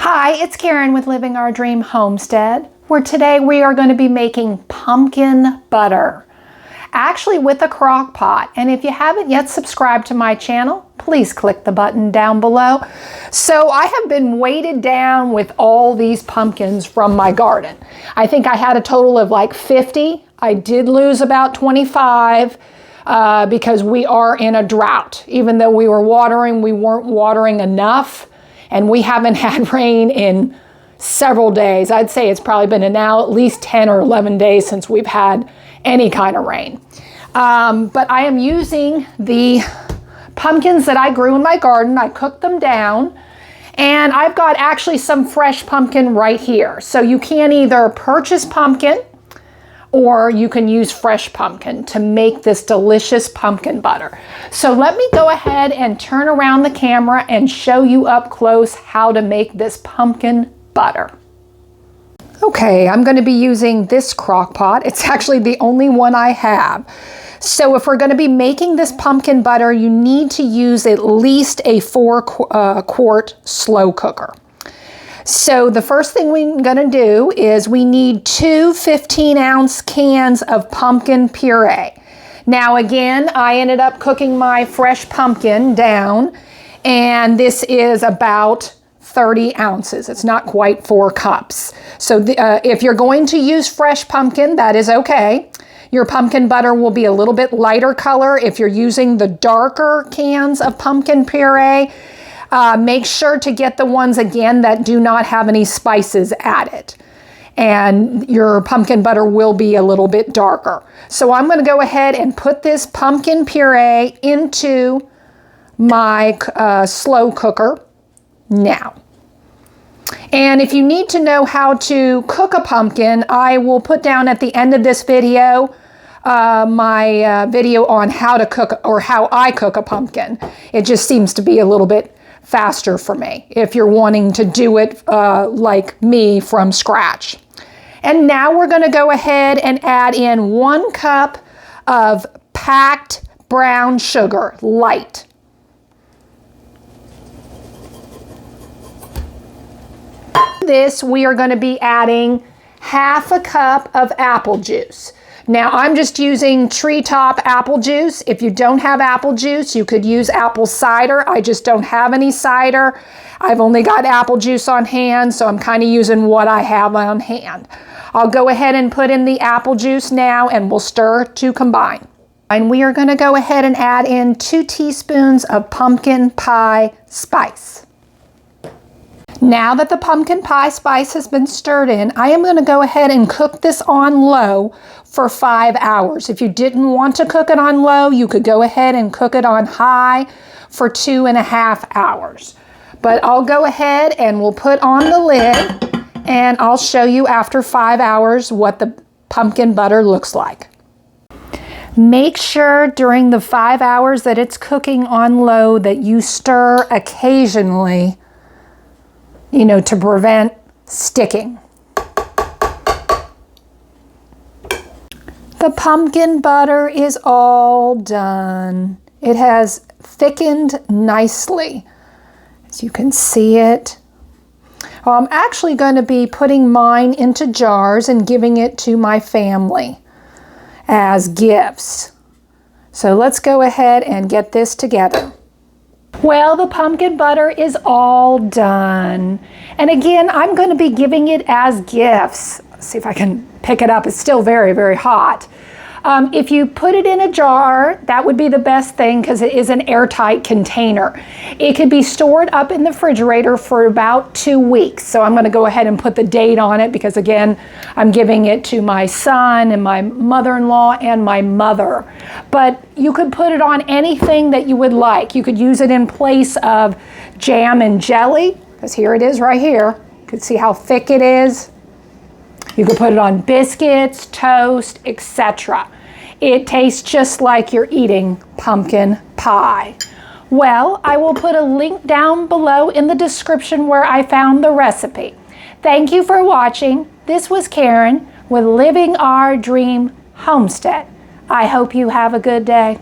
Hi, it's Karen with Living Our Dream Homestead, where today we are going to be making pumpkin butter, actually with a crock pot. And if you haven't yet subscribed to my channel, please click the button down below. So I have been weighted down with all these pumpkins from my garden. I think I had a total of like 50. I did lose about 25 because we are in a drought. Even though we were watering, we weren't watering enough. And we haven't had rain in several days. I'd say it's probably been now at least 10 or 11 days since we've had any kind of rain. But I am using the pumpkins that I grew in my garden. I cooked them down, and I've got actually some fresh pumpkin right here. So you can either purchase pumpkin or you can use fresh pumpkin to make this delicious pumpkin butter. So let me go ahead and turn around the camera and show you up close how to make this pumpkin butter. Okay, I'm going to be using this crock pot. It's actually the only one I have. So if we're going to be making this pumpkin butter, you need to use at least a 4-quart slow cooker. So the first thing we're going to do is we need 2 15-ounce cans of pumpkin puree. Now again, I ended up cooking my fresh pumpkin down, and this is about 30 ounces. It's not quite 4 cups. So if you're going to use fresh pumpkin, that is okay. Your pumpkin butter will be a little bit lighter color. If you're using the darker cans of pumpkin puree, make sure to get the ones, again, that do not have any spices added. And your pumpkin butter will be a little bit darker. So I'm going to go ahead and put this pumpkin puree into my slow cooker now. And if you need to know how to cook a pumpkin, I will put down at the end of this video my video on how to cook, or how I cook a pumpkin. It just seems to be a little bit faster for me if you're wanting to do it like me from scratch. And now we're going to go ahead and add in 1 cup of packed brown sugar, light. This, we are going to be adding ½ a cup of apple juice. Now I'm just using treetop apple juice. If you don't have apple juice, you could use apple cider. I just don't have any cider. I've only got apple juice on hand, so I'm kind of using what I have on hand. I'll go ahead and put in the apple juice now, and we'll stir to combine. And we are going to go ahead and add in 2 teaspoons of pumpkin pie spice. Now that the pumpkin pie spice has been stirred in, I am going to go ahead and cook this on low for 5 hours. If you didn't want to cook it on low, you could go ahead and cook it on high for 2.5 hours. But I'll go ahead and we'll put on the lid, and I'll show you after 5 hours what the pumpkin butter looks like. Make sure during the 5 hours that it's cooking on low that you stir occasionally, you know, to prevent sticking. The pumpkin butter is all done. It has thickened nicely, as you can see it. Well, I'm actually going to be putting mine into jars and giving it to my family as gifts. So let's go ahead and get this together. Well, the pumpkin butter is all done. And again, I'm going to be giving it as gifts. Let's see if I can pick it up. It's still very, very hot. If you put it in a jar, that would be the best thing because it is an airtight container. It could be stored up in the refrigerator for about 2 weeks. So I'm going to go ahead and put the date on it because, again, I'm giving it to my son and my mother-in-law and my mother. But you could put it on anything that you would like. You could use it in place of jam and jelly, because here it is right here. You can see how thick it is. You could put it on biscuits, toast, etc. It tastes just like you're eating pumpkin pie. Well, I will put a link down below in the description where I found the recipe. Thank you for watching. This was Karen with Living Our Dream Homestead. I hope you have a good day.